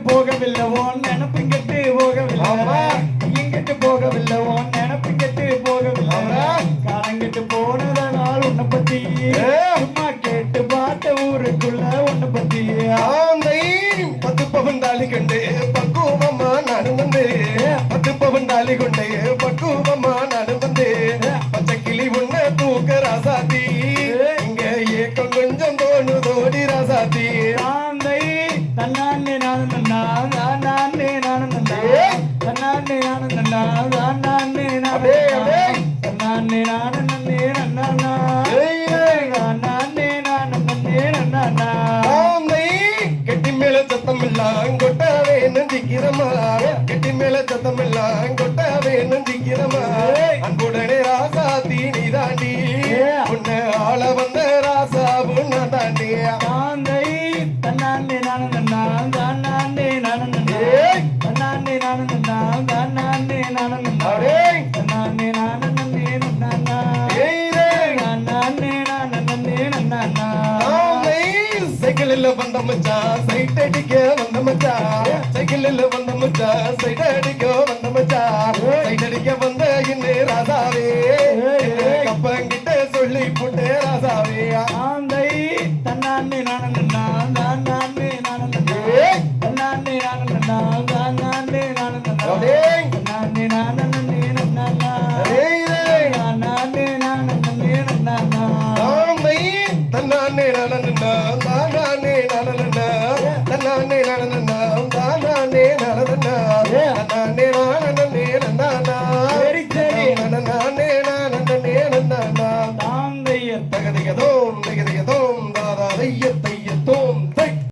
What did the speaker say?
போகவில்லை, உன் நினப்பு கெட்டு போகவில்லை, நீங்கிட்டு போக போகவில்லை உன் நினப்பு கெட்டு போகவில்லை காலங்கிட்டு போனதனால் உன்னை பத்தி சும்மா கேட்டு பார்த்த ஊருக்குள்ள உன்னை பத்தி ஆந்தை 10 பவன் தாலி கண்டு பக்குவமா நானும் வந்து 10 பவன் தாலி கொண்டு பக்குவமா நானும் வந்து பச்சை கிளி உன்னை தூக்க ராசாத்தி இங்க ஏக்கம் கொஞ்சம் தோணுதோடி ராசாத்தி ஆந்தை தன்னானே நானும் நன்னா நானே நானும் நன்னா தன்னானே நானும் நன்னா நானே நானே தன்னானே நானும் நன்னே நன்னா நானே நானும் நன்னே நன்னா ஆந்தை கெட்டி மேல சத்தமெல்லாம் கொட்டாவே நந்திக்கிறமா கெட்டி மேல சத்தமெல்லாம் கொட்டாவே நந்திக்கிறமா அன்புடனே ராசாத்தி நீ தாண்டி உன்னை ஆள வந்த ராசா உன்னை தாண்டி ஆந்தை தன்னானே நானும் நன்னா நானே நானும் நன்னா தன்னானே நானும் நன்னா நானே நானும் நன்னா தன்னானே நானும் நன்னே நன்னா நானே நானும் நன்னே நன்னா சைக்கிளில் வந்த மச்சான் சைட் அடிக்க வந்த மச்சான் சைக்கிளில் வந்த மச்சான் சைட் அடிக்க வந்த மச்சான் சைட் அடிக்க வந்த இன்னே ராசாவே கப்பங்கிட்ட சொல்லி புட்டே ராசாவே ஆந்தை தன்னானே நானும் நன்னா நானே நானும் நன்னா தன்னானே நானும் நன்னா நானே நானும் நன்னா தன்னானே நானும் நன்னே நன்னா நானே நானும் நன்னே நன்னா தன்னானே நானே நானே நானே